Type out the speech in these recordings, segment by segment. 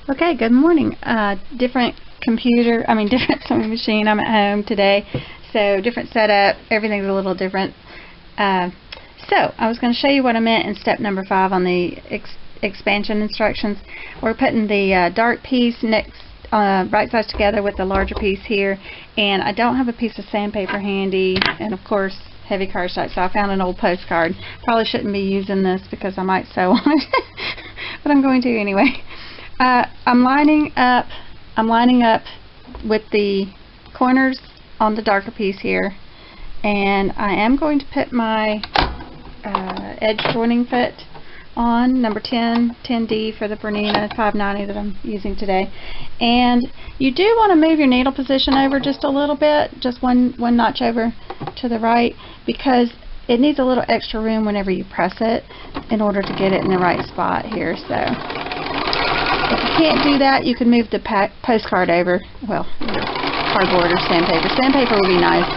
Okay, good morning. Different sewing machine. I'm at home today, so different setup. Everything's a little different. So I was going to show you what I meant in step number 5 on the expansion instructions. We're putting the dark piece next, right sides together with the larger piece here, and I don't have a piece of sandpaper handy, and of course heavy cardstock, so I found an old postcard. Probably shouldn't be using this because I might sew on it, but I'm going to anyway. I'm lining up with the corners on the darker piece here, and I am going to put my edge joining foot on, number 10D for the Bernina 590 that I'm using today. And you do want to move your needle position over just a little bit, just one notch over to the right, because it needs a little extra room whenever you press it in order to get it in the right spot here. So if you can't do that, you can move the postcard over, well, cardboard or sandpaper. Sandpaper would be nice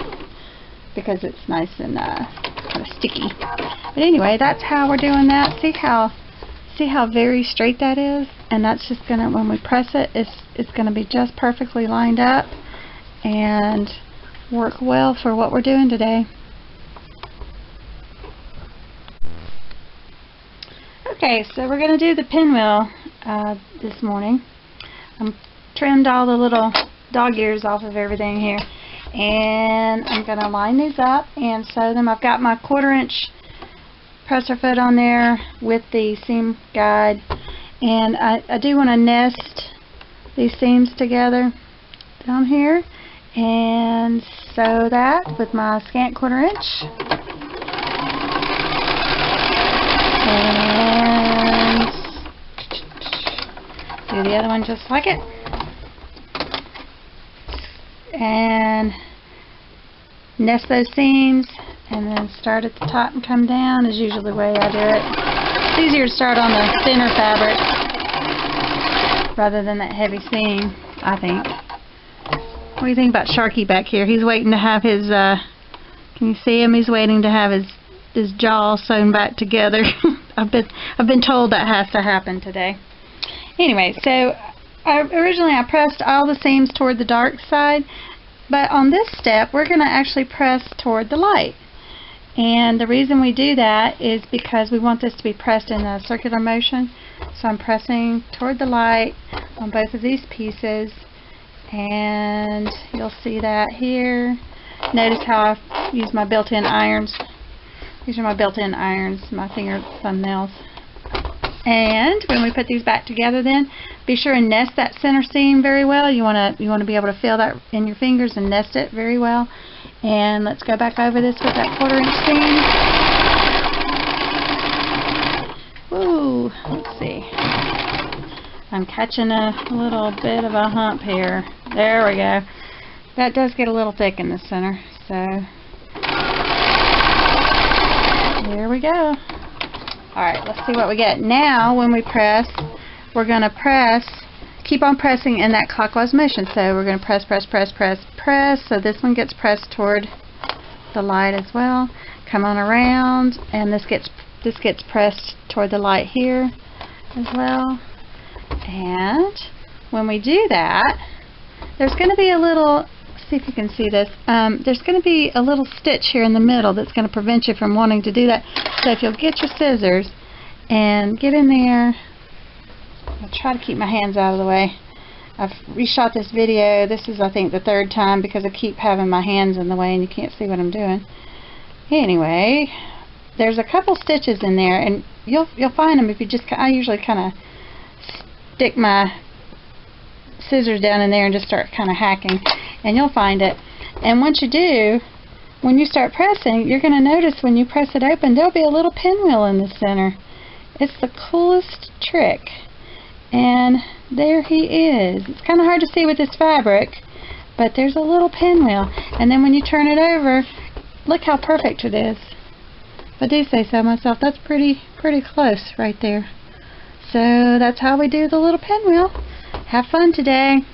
because it's nice and kind of sticky. But anyway, that's how we're doing that. See how very straight that is? And that's just gonna, when we press it, it's gonna be just perfectly lined up and work well for what we're doing today. Okay, so we're gonna do the pinwheel this morning. I'm trimmed all the little dog ears off of everything here, and I'm going to line these up and sew them. I've got my 1/4 inch presser foot on there with the seam guide, and I do want to nest these seams together down here and sew that with my scant 1/4 inch. And do the other one just like it. And nest those seams and then start at the top and come down is usually the way I do it. It's easier to start on the thinner fabric rather than that heavy seam, I think. What do you think about Sharky back here? He's waiting to have his, can you see him? He's waiting to have his jaw sewn back together. I've been told that has to happen today. Anyway, so originally I pressed all the seams toward the dark side, but on this step we're going to actually press toward the light. And the reason we do that is because we want this to be pressed in a circular motion. So I'm pressing toward the light on both of these pieces, and you'll see that here. Notice how I've used my built-in irons. These are my built-in irons, my finger thumbnails. And when we put these back together, then be sure and nest that center seam very well. You want to be able to feel that in your fingers and nest it very well. And let's go back over this with that 1/4 inch seam. Woo, let's see. I'm catching a little bit of a hump here. There we go. That does get a little thick in the center, so here we go. Alright, let's see what we get. Now, when we press, we're going to keep on pressing in that clockwise motion. So we're going to press, so this one gets pressed toward the light as well. Come on around, and this gets pressed toward the light here as well. And when we do that, there's going to be a little, see if you can see this, there's going to be a little stitch here in the middle that's going to prevent you from wanting to do that. So if you'll get your scissors and get in there, I'll try to keep my hands out of the way. I've reshot this video. This is, I think, the 3rd time because I keep having my hands in the way and you can't see what I'm doing. Anyway, there's a couple stitches in there, and you'll find them if you just, I usually kind of stick my scissors down in there and just start kind of hacking, and you'll find it. And once you do, when you start pressing, you're going to notice when you press it open, there'll be a little pinwheel in the center. It's the coolest trick. And there he is. It's kind of hard to see with this fabric, but there's a little pinwheel. And then when you turn it over, look how perfect it is. If I do say so myself, that's pretty close right there. So that's how we do the little pinwheel. Have fun today.